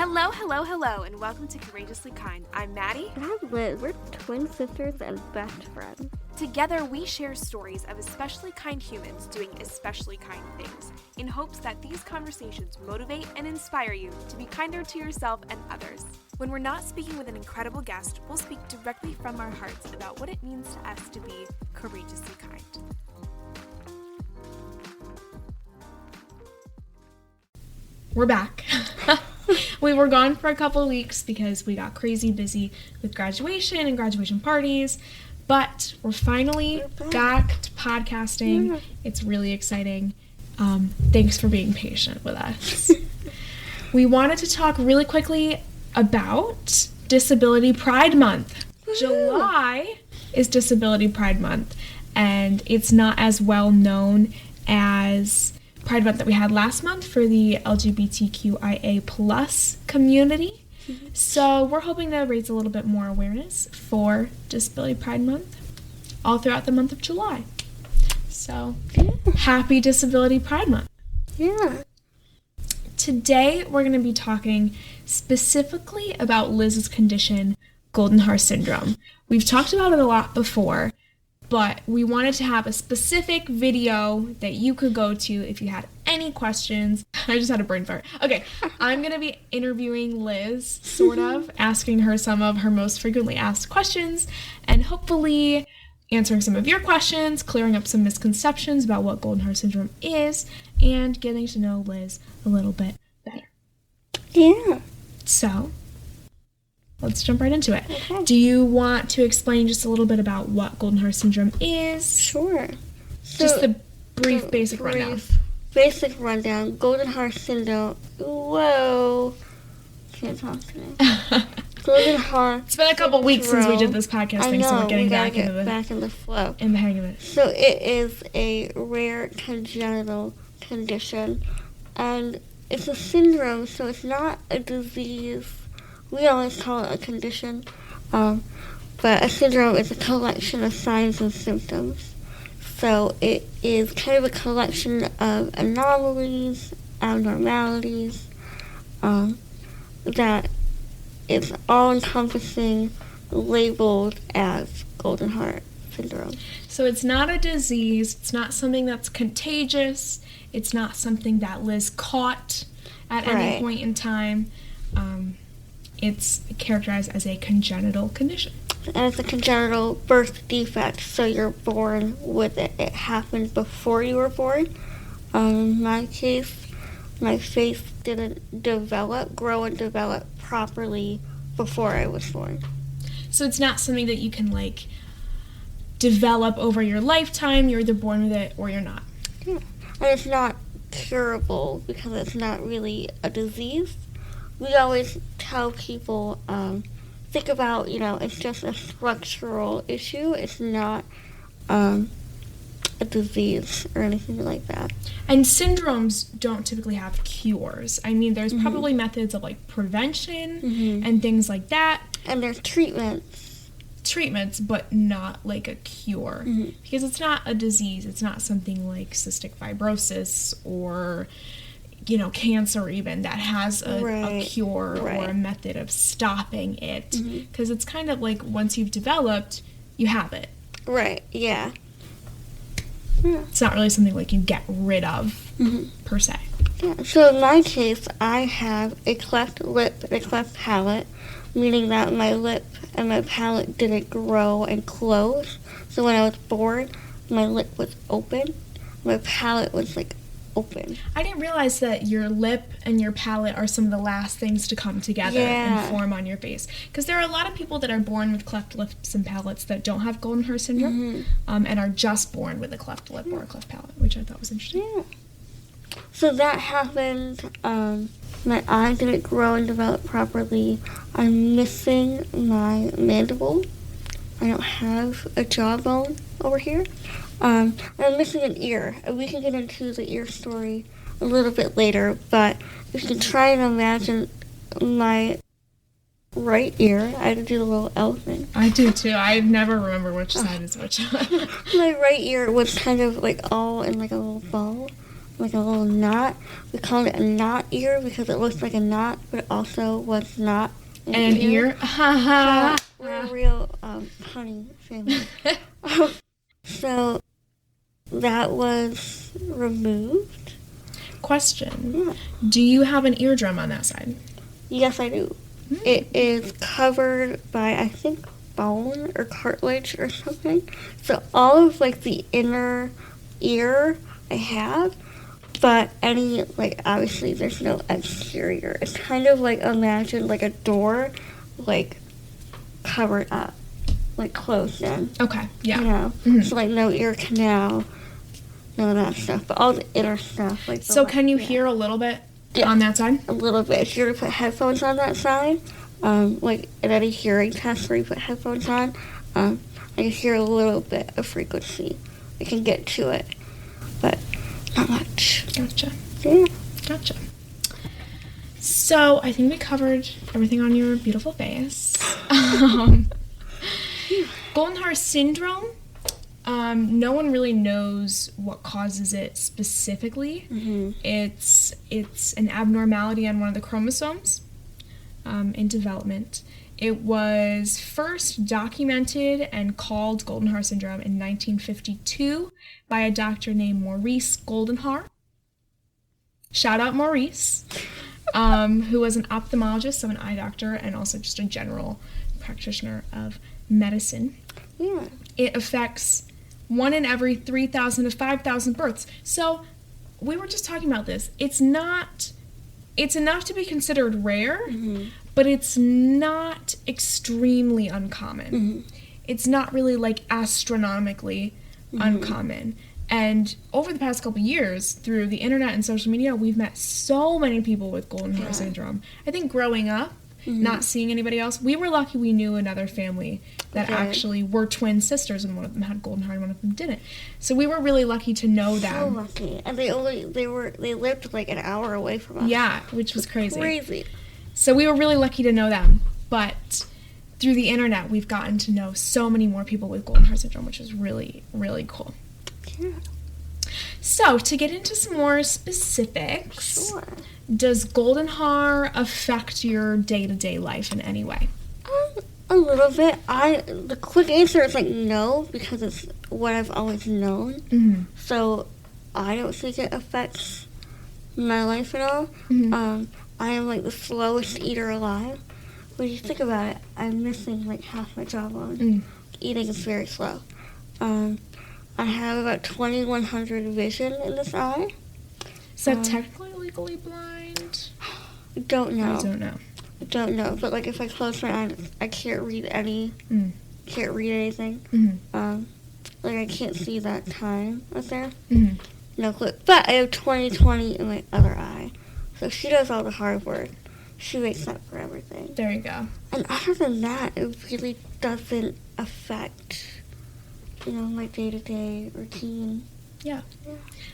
Hello, hello, hello, and welcome to Courageously Kind. I'm Maddie. And I'm Liz. We're twin sisters and best friends. Together, we share stories of especially kind humans doing especially kind things, in hopes that these conversations motivate and inspire you to be kinder to yourself and others. When we're not speaking with an incredible guest, we'll speak directly from our hearts about what it means to us to be courageously kind. We're back. We were gone for a couple of weeks because we got crazy busy with graduation and graduation parties, but we're finally back to podcasting. Yeah. It's really exciting. Thanks for being patient with us. We wanted to talk really quickly about Disability Pride Month. July is Disability Pride Month, and it's not as well known as Pride Month that we had last month for the LGBTQIA plus community. Mm-hmm. So we're hoping to raise a little bit more awareness for Disability Pride Month all throughout the month of July. So happy Disability Pride Month. Yeah. Today we're going to be talking specifically about Liz's condition, Goldenhar Syndrome. We've talked about it a lot before, but we wanted to have a specific video that you could go to if you had any questions. I just had a brain fart. Okay, I'm going to be interviewing Liz, sort of, asking her some of her most frequently asked questions, and hopefully answering some of your questions, clearing up some misconceptions about what Goldenhar Syndrome is, and getting to know Liz a little bit better. Yeah. So, let's jump right into it. Okay. Do you want to explain just a little bit about what Goldenhar Syndrome is? Sure. Just the brief, basic rundown. Basic rundown. Goldenhar Syndrome. Whoa. Can't talk today. Goldenhar. It's been a couple weeks since we did this podcast thing, so we're getting back into the flow. In the hang of it. So it is a rare congenital condition, and it's a syndrome, so it's not a disease. We always call it a condition, but a syndrome is a collection of signs and symptoms. So it is kind of a collection of anomalies, abnormalities, that is all-encompassing, labeled as Goldenhar Syndrome. So it's not a disease, it's not something that's contagious, it's not something that Liz caught at any point in time. It's characterized as a congenital condition. And it's a congenital birth defect, so you're born with it. It happened before you were born. In my case, my face didn't grow and develop properly before I was born. So it's not something that you can, develop over your lifetime. You're either born with it or you're not. Yeah. And it's not curable because it's not really a disease. We always tell people, think about, it's just a structural issue. It's not a disease or anything like that. And syndromes don't typically have cures. I mean, there's probably methods of, prevention and things like that. And there's treatments, but not like a cure. Because it's not a disease. It's not something like cystic fibrosis or cancer even that has a cure or a method of stopping it, because it's kind of like once you've developed, you have it. Right, yeah. It's not really something like you get rid of, per se. Yeah, so in my case, I have a cleft lip and a cleft palate, meaning that my lip and my palate didn't grow and close. So when I was born, my lip was open, my palate was open. I didn't realize that your lip and your palate are some of the last things to come together and form on your face. Because there are a lot of people that are born with cleft lips and palates that don't have Goldenhar Syndrome, and are just born with a cleft lip or a cleft palate, which I thought was interesting. Yeah. So that happened. My eye didn't grow and develop properly. I'm missing my mandible. I don't have a jawbone over here. I'm missing an ear. We can get into the ear story a little bit later, but if you can try and imagine my right ear, I had to do the little L thing. I do too. I never remember which side is which. My right ear was kind of all in a little ball, like a little knot. We called it a knot ear because it looks like a knot, but it also was not An ear? So we're a real punny family. So that was removed. Question. Yeah. Do you have an eardrum on that side? Yes, I do. It is covered by, I think, bone or cartilage or something. So all of, like, the inner ear I have, but any, like, obviously there's no exterior. It's kind of like, imagine, like, a door, like, covered up, like, closed in. Okay, yeah. You know? Mhm. So, like, no ear canal, none of that stuff, but all the inner stuff. Like, So can you hear a little bit Yeah. on that side? a little bit. If you were to put headphones on that side, like in any hearing test where you put headphones on, I can hear a little bit of frequency. I can get to it, but not much. Gotcha. Yeah. Gotcha. So I think we covered everything on your beautiful face. Goldenhar Syndrome. No one really knows what causes it specifically. Mm-hmm. It's an abnormality on one of the chromosomes in development. It was first documented and called Goldenhar Syndrome in 1952 by a doctor named Maurice Goldenhar. Shout out Maurice, who was an ophthalmologist, so an eye doctor, and also just a general practitioner of medicine. Yeah. It affects 1 in every 3,000 to 5,000 births. So we were just talking about this. It's enough to be considered rare, but it's not extremely uncommon. It's not really like astronomically uncommon. And over the past couple years, through the internet and social media, we've met so many people with Goldenhar syndrome. I think growing up, not seeing anybody else, we were lucky we knew another family that actually were twin sisters, and one of them had Goldenhar and one of them didn't. So we were really lucky to know them. So lucky. And they lived like an hour away from us. Yeah, which was crazy. Crazy. So we were really lucky to know them. But through the internet, we've gotten to know so many more people with Goldenhar syndrome, which is really, really cool. Yeah. So to get into some more specifics, Sure. does Goldenhar affect your day-to-day life in any way? A little bit. The quick answer is like no, because it's what I've always known. Mm-hmm. So I don't think it affects my life at all. I am like the slowest eater alive. When you think about it, I'm missing like half my jawbone. Eating is very slow. I have about 2100 vision in this eye. Is that technically legally blind? Don't know. I don't know. I don't know. But like if I close my eyes, I can't read can't read anything. Like I can't see that time up there. No clue. But I have 20/20 in my other eye. So she does all the hard work. She wakes up for everything. There you go. And other than that, it really doesn't affect, my day-to-day routine. Yeah.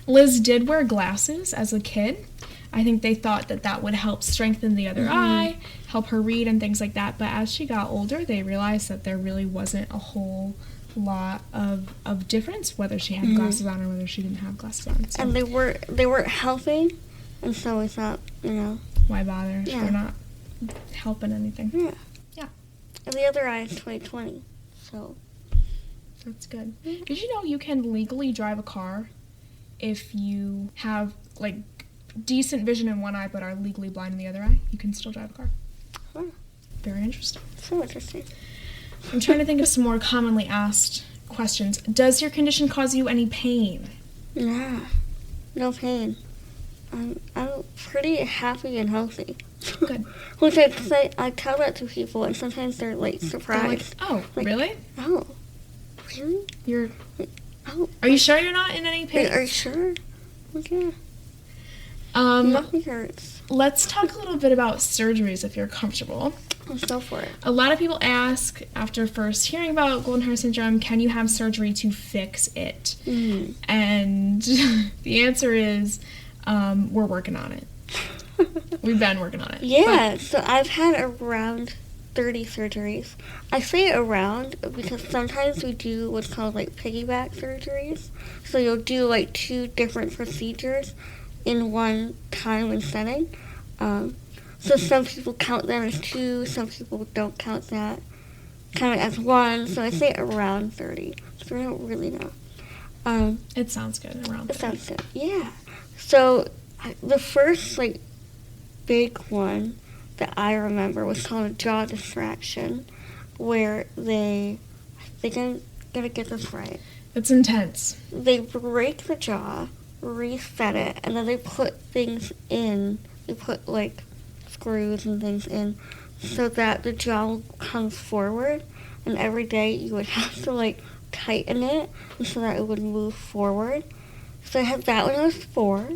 Liz did wear glasses as a kid. I think they thought that would help strengthen the other eye, help her read and things like that. But as she got older, they realized that there really wasn't a whole lot of difference whether she had glasses on or whether she didn't have glasses on. So And they weren't helping, and so we thought, why bother if they're not helping anything? Yeah. Yeah. And the other eye is 20/20, so. That's good. Did you know you can legally drive a car if you have, like, decent vision in one eye but are legally blind in the other eye? You can still drive a car. Huh. Very interesting. So interesting. I'm trying to think of some more commonly asked questions. Does your condition cause you any pain? Nah, no pain. I'm pretty happy and healthy. Good. Which I tell that to people, and sometimes they're like surprised. They're like, oh, Like, really? Oh, really? Oh, Are you sure you're not in any pain? are you sure? Okay. Nothing hurts. Let's talk a little bit about surgeries if you're comfortable. Let's go for it. A lot of people ask, after first hearing about Goldenhar syndrome, can you have surgery to fix it? And the answer is, we're working on it. We've been working on it. Yeah, so I've had around 30 surgeries. I say around because sometimes we do what's called like piggyback surgeries. So you'll do like 2 different procedures in one time and setting. So some people count them as 2, some people don't count that kind of as 1. So I say around 30. So I don't really know. It sounds good, around 30. It sounds good, yeah. So the first like big one that I remember was called a jaw distraction, where I think I'm gonna get this right. It's intense. They break the jaw, reset it, and then they put things in. They put like screws and things in so that the jaw comes forward, and every day you would have to like tighten it so that it would move forward. So I had that when I was 4.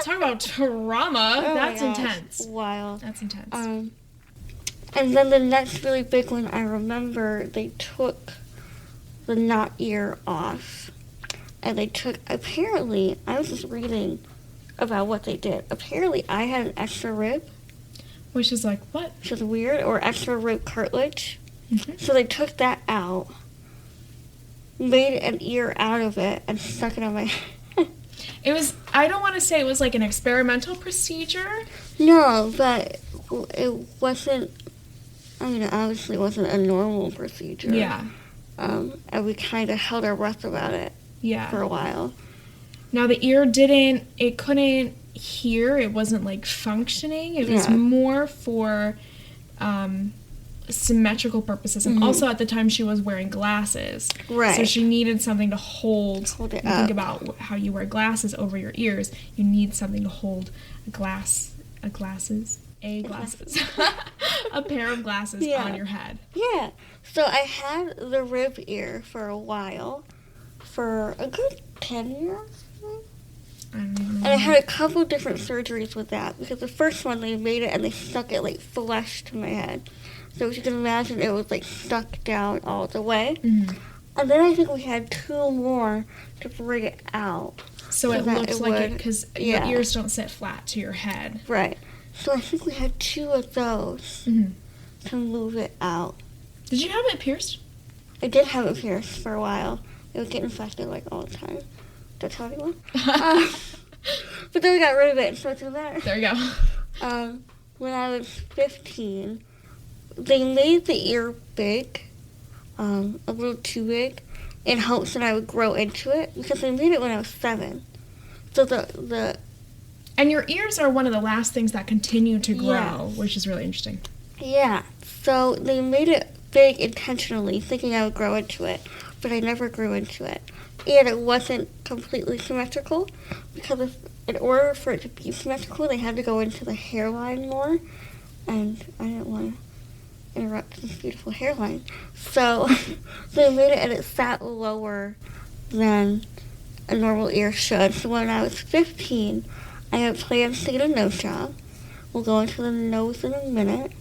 Talk about trauma. Oh That's my gosh, intense. wild. That's intense. And then the next really big one I remember, they took the not ear off. And they took, apparently, I was just reading about what they did. Apparently I had an extra rib. Which is like, what? Which is weird, or extra rib cartilage. Mm-hmm. So they took that out, made an ear out of it, and stuck it on my head. It was, I don't want to say it was like an experimental procedure. No, but it wasn't, I mean, it obviously wasn't a normal procedure. Yeah. And we kind of held our breath about it for a while. Now the ear it couldn't hear, it wasn't like functioning. It was more for symmetrical purposes. And also at the time she was wearing glasses. Right. So she needed something to hold it Think up. about how you wear glasses over your ears. You need something to hold a pair of glasses on your head. Yeah. So I had the rib ear for a while, for a good 10 years. I don't even And I had a couple different surgeries with that, because the first one they made it and they stuck it like flush to my head. So as you can imagine, it was like stuck down all the way. Mm-hmm. And then I think we had 2 more to bring it out. So it that looks it like would- it, because your ears don't sit flat to your head. Right. So I think we had 2 of those to move it out. Did you have it pierced? I did have it pierced for a while. It would get infected like all the time. Don't tell anyone. But then we got rid of it, so it doesn't matter. There you go. When I was 15, they made the ear big, a little too big, in hopes that I would grow into it, because they made it when I was 7. So the And your ears are one of the last things that continue to grow, Yes. which is really interesting. Yeah, so they made it big intentionally, thinking I would grow into it, but I never grew into it. And it wasn't completely symmetrical, because in order for it to be symmetrical, they had to go into the hairline more, and I didn't want to interrupt this beautiful hairline. So they made it, and it sat lower than a normal ear should. So when I was 15, I had plans to get a nose job. We'll go into the nose in a minute.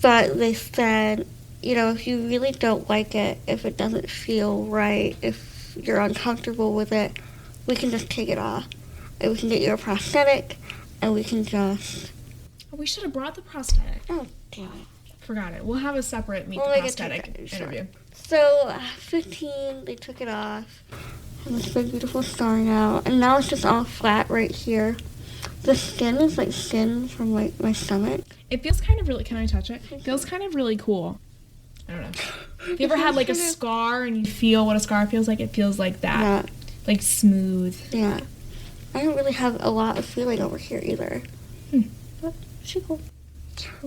But they said, if you really don't like it, if it doesn't feel right, if you're uncomfortable with it, we can just take it off. And we can get you a prosthetic, and we can just... Oh, we should have brought the prosthetic. Oh, damn it. Forgot it. We'll have a separate meet We'll the make it prosthetic separate, sure. interview. So, 15, they took it off. And this big, beautiful scar now. And now it's just all flat right here. The skin is like skin from like my stomach. It feels kind of really... Can I touch it? It feels kind of really cool. I don't know. Have you ever had like a scar and you feel what a scar feels like? It feels like that. Yeah. Like smooth. Yeah. I don't really have a lot of feeling over here either. But she's cool.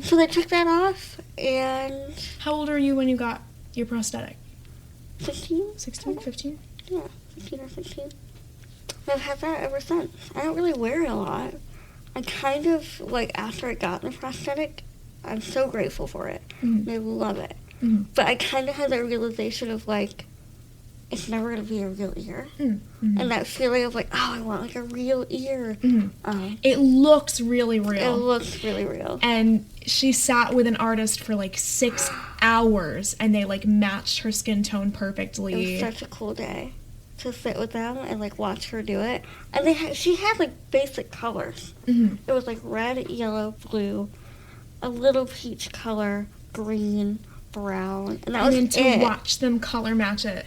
So they took that off, and... How old are you when you got your prosthetic? 15? 16? 15? Yeah, 15 or 16. And I've had that ever since. I don't really wear it a lot. I kind of, like, after I got the prosthetic, I'm so grateful for it. Mm-hmm. I love it. Mm-hmm. But I kind of had that realization of, like, it's never going to be a real ear. Mm-hmm. And that feeling of, like, oh, I want, like, a real ear. Mm-hmm. It looks really real. It looks really real. And she sat with an artist for, like, 6 hours, and they, like, matched her skin tone perfectly. It was such a cool day to sit with them and, like, watch her do it. And she had, like, basic colors. Mm-hmm. It was, like, red, yellow, blue, a little peach color, green, brown, and that was then to it. watch them color match it.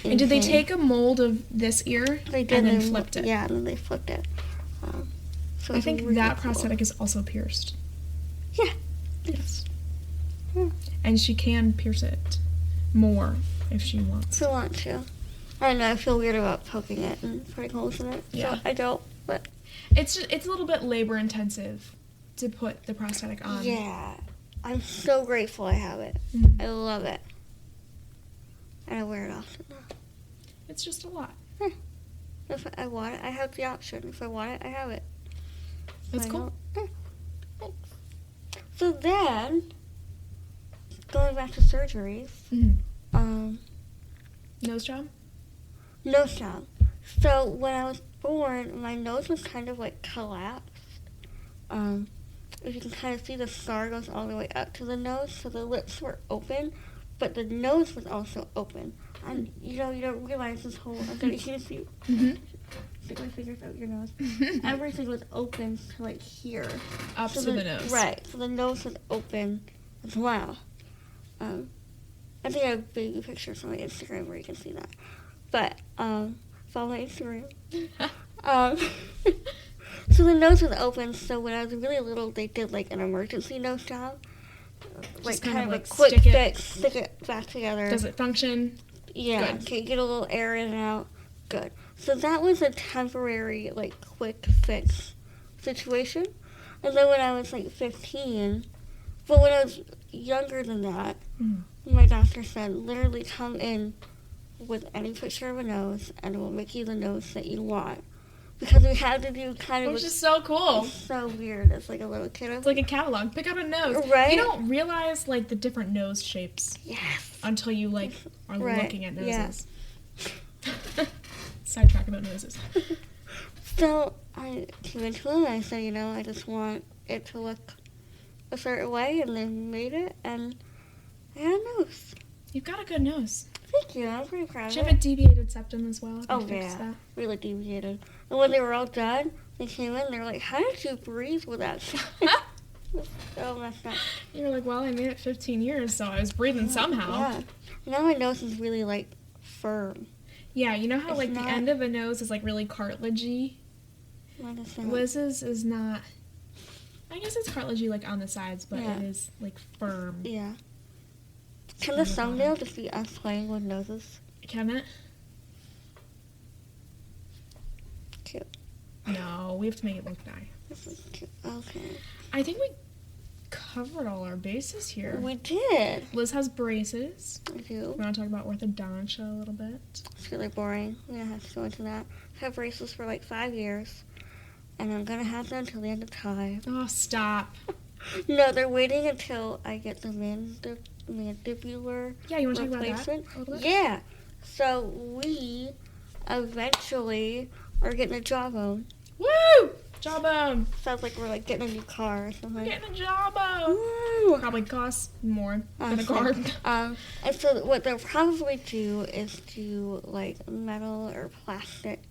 And did they take a mold of this ear They did, and then flipped it? Yeah, and then they flipped it. So I think really that cool. prosthetic is also pierced. Yeah. Yes. Yeah. And she can pierce it more if she wants. If I want to. I don't know, I feel weird about poking it and putting holes in it. Yeah. So I don't, but... It's a little bit labor intensive to put the prosthetic on. Yeah. I'm so grateful I have it. Mhm. I love it. And I wear it often now. It's just a lot. If I want it, I have the option. If I want it, I have it. That's I cool. don't- Thanks. So then, going back to surgeries, Mm-hmm. Nose job? nose job. So when I was born, my nose was kind of like collapsed. If you can kind of see, the scar goes all the way up to the nose, so the lips were open, but the nose was also open. And you don't realize this whole. I'm gonna use you. Mm-hmm. Stick my fingers out your nose. Everything was open to like here. Up So to the nose. Right. So the nose was open as well. I think I have a baby pictures on my Instagram where you can see that. But follow my Instagram. So the nose was open. So when I was really little, they did like an emergency nose job, like kind of a like quick stick it- fix, stick it back together. Does it function? Yeah, Good. okay, get a little air in and out. Good. So that was a temporary, like, quick fix situation. And then when I was, like, 15, but when I was younger than that, my doctor said, literally come in with any picture of a nose, and we'll make you the nose that you want. Because we had to do kind of... Which is so cool. It's so weird as, like, a little kid. It's like a catalog. Pick out a nose. Right? You don't realize, like, the different nose shapes Yes. until you, like, are Right, looking at yeah. noses. Sidetrack about noses. So I came into him and I said, I just want it to look a certain way, and they made it, and I had a nose. You've got a good nose. Thank you. I'm pretty proud Do of you have it. a deviated septum as well? Have Oh, you fixed yeah. that? Really deviated. And when they were all done, they came in, they were like, how did you breathe with that? So messed up. You were like, well, I made it 15 years, so I was breathing somehow. Yeah. Now my nose is really, like, firm. Yeah, you know how, It's like, not- the end of a nose is, like, really cartilagey? What is that? Liz's is not... I guess it's cartilagey, like, on the sides, but Yeah. it is, like, firm. Yeah. Can the thumbnail just be us playing with noses? Can it? Cute. No, we have to make it look nice. This is cute. Okay. I think we covered all our bases here. We did. Liz has braces. I do. We want to talk about orthodontia a little bit. It's really boring. We don't have to go into that. I've had braces for like 5 years, and I'm gonna have them until the end of time. Oh, stop. No, they're waiting until I get the mandibular Yeah, you want to talk about that replacement. a little bit? Yeah. So we eventually are getting a jawbone. Woo! Jawbone. Sounds like we're like getting a new car or We're something. getting a jawbone. Woo! Probably costs more than a Honestly. car. And so what they'll probably do is do like metal or plastic.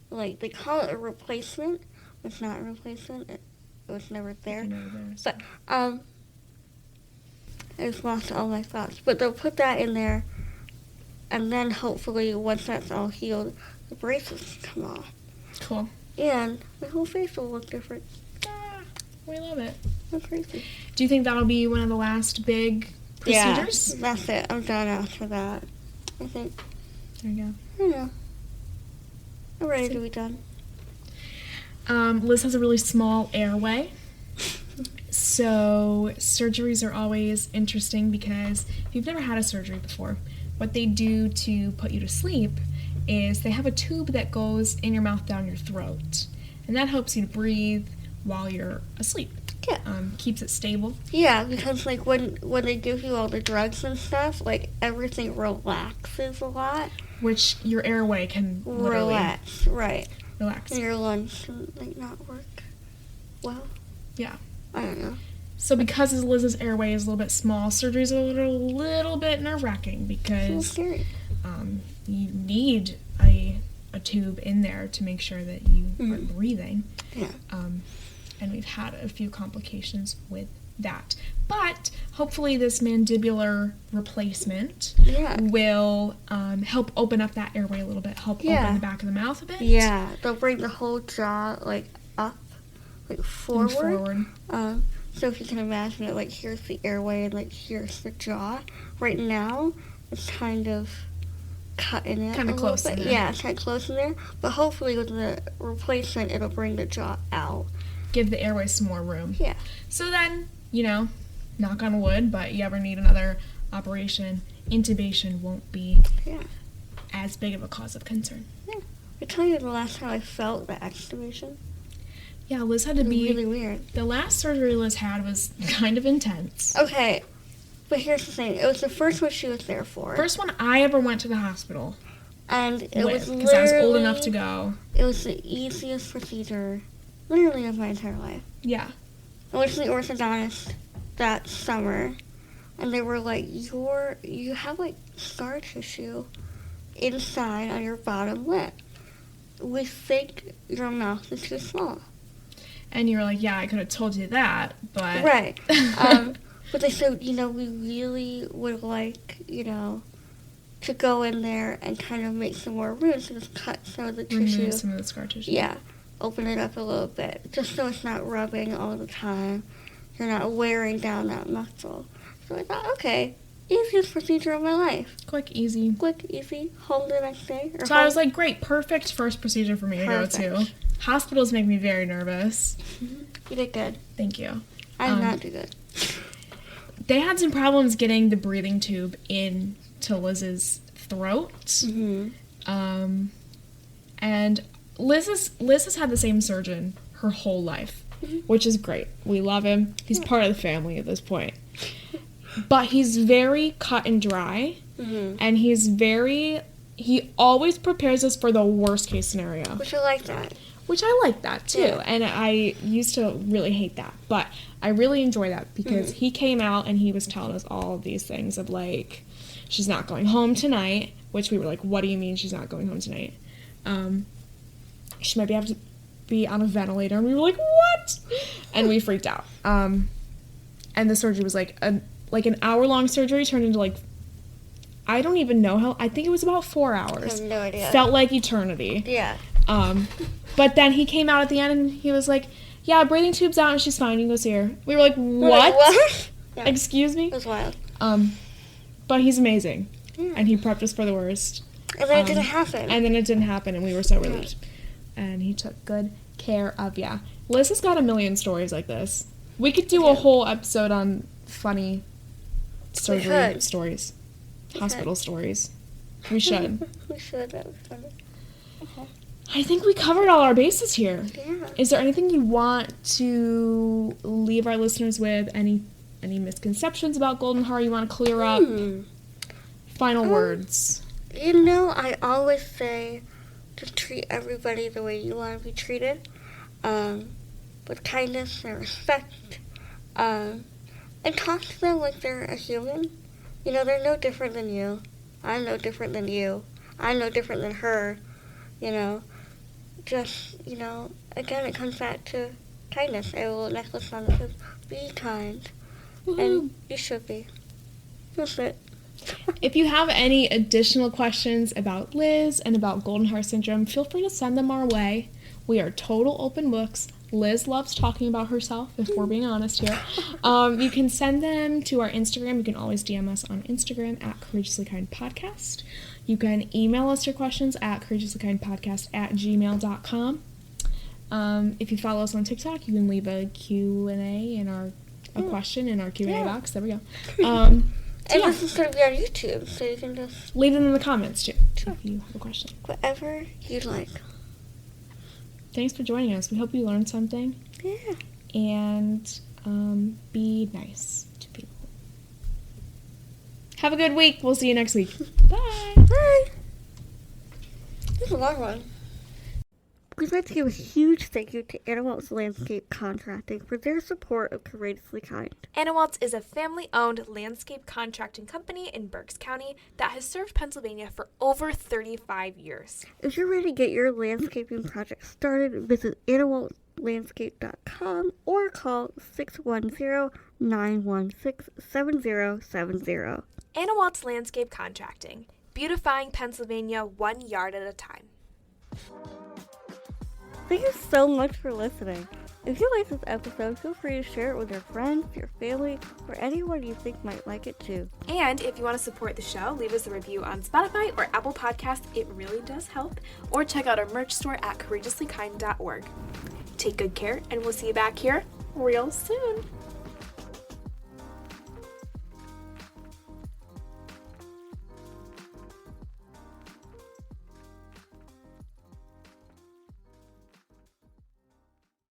Like they call it a replacement. It's not a replacement. It was never there. But I just lost all my thoughts. But they'll put that in there, and then hopefully once that's all healed, the braces come off, Cool. and my whole face will look different. Ah, we love it. That's crazy. Do you think that'll be one of the last big procedures? Yeah, that's it. I'm done after that. I think. There you I don't know. I'm ready to be done. go. Liz has a really small airway. So surgeries are always interesting because if you've never had a surgery before, what they do to put you to sleep is they have a tube that goes in your mouth down your throat. And that helps you to breathe while you're asleep. Yeah. Keeps it stable. Yeah, because like when they give you all the drugs and stuff, like everything relaxes a lot. Which your airway can literally Relax, right? relax. And your lungs can like not work well. Yeah. I don't know. So because Liz's airway is a little bit small, surgery's a little bit nerve-wracking It's because scary. you need a tube in there to make sure that you are breathing. Yeah. And we've had a few complications with that. But hopefully this mandibular replacement will help open up that airway a little bit, help open the back of the mouth a bit. Yeah, they'll bring the whole jaw, like, up, like, forward. So if you can imagine it, like, here's the airway and, like, here's the jaw. Right now, it's kind of cut in it kind of close in there. Yeah, it's kind of close in there. But hopefully with the replacement, it'll bring the jaw out. Give the airway some more room. Yeah. So then, knock on wood, but you ever need another operation, intubation won't be as big of a cause of concern. Yeah. I tell you the last time I felt the extubation. Yeah, Liz had to be really weird. The last surgery Liz had was kind of intense. Okay, but here's the thing. It was the first one she was there for. First one I ever went to the hospital. And it was literally... because I was old enough to go. It was the easiest procedure, literally, of my entire life. Yeah. I went to the orthodontist that summer, and they were like, you have, like, scar tissue inside on your bottom lip. We think your mouth is too small. And you were like, yeah, I could have told you that, but... Right. But they said, we really would like, to go in there and kind of make some more room, so just cut some of the tissue. Remove some of the scar tissue. Yeah. Open it up a little bit, just so it's not rubbing all the time. You're not wearing down that muscle. So I thought, okay, easiest procedure of my life. Quick, easy. Quick, easy. Home the next day. So I was like, great, perfect first procedure for me to go to. Hospitals make me very nervous. You did good. Thank you. I did not do good. They had some problems getting the breathing tube into Liz's throat. Mm-hmm. And Liz has had the same surgeon her whole life, which is great. We love him. He's part of the family at this point. But he's very cut and dry, and he always prepares us for the worst case scenario. Which I like that. Which I like that, too. Yeah. And I used to really hate that. But I really enjoy that because he came out and he was telling us all of these things of, like, she's not going home tonight, which we were like, what do you mean she's not going home tonight? She might have to be on a ventilator. And we were like, what? And we freaked out. And the surgery was like an hour-long surgery turned into, like, I don't even know how. I think it was about 4 hours. I have no idea. Felt like eternity. Yeah. But then he came out at the end and he was like, yeah, breathing tube's out and she's fine. You can go see her. We were like, what? Yeah. Excuse me? It was wild. But he's amazing. Yeah. And he prepped us for the worst. And then it didn't happen. And then it didn't happen and we were so relieved. And he took good care of ya. Liz has got a million stories like this. We could do a whole episode on funny surgery stories. Hospital stories. We should. We should. That was funny. Okay. I think we covered all our bases here. Yeah. Is there anything you want to leave our listeners with? Any misconceptions about Goldenhar you want to clear up? Final words. I always say to treat everybody the way you want to be treated, with kindness and respect, and talk to them like they're a human. They're no different than you. I'm no different than you. I'm no different than her. Just, again, it comes back to kindness. I have a little necklace on that says, be kind. Woo-hoo. And you should be. That's it. If you have any additional questions about Liz and about Goldenhar Syndrome, feel free to send them our way. We are total open books. Liz loves talking about herself, if we're being honest here. You can send them to our Instagram. You can always DM us on Instagram at Courageously Kind Podcast. You can email us your questions at courageouslykindpodcast@gmail.com. If you follow us on TikTok, you can leave a Q&A in a question in our Q&A box. There we go. And this is going to be on YouTube, so you can just... leave them in the comments, too, if you have a question. Whatever you'd like. Thanks for joining us. We hope you learned something. Yeah. And be nice to people. Have a good week. We'll see you next week. Bye. Bye. This is a long one. We'd like to give a huge thank you to Anna Landscape Contracting for their support of Courageously Kind. Anna Waltz is a family-owned landscape contracting company in Berks County that has served Pennsylvania for over 35 years. If you're ready to get your landscaping project started, visit anawaltlandscape.com or call 610-916-7070. Anna Waltz Landscape Contracting, beautifying Pennsylvania 1 yard at a time. Thank you so much for listening. If you like this episode, feel free to share it with your friends, your family, or anyone you think might like it too. And if you want to support the show, leave us a review on Spotify or Apple Podcasts. It really does help. Or check out our merch store at courageouslykind.org. Take good care, and we'll see you back here real soon.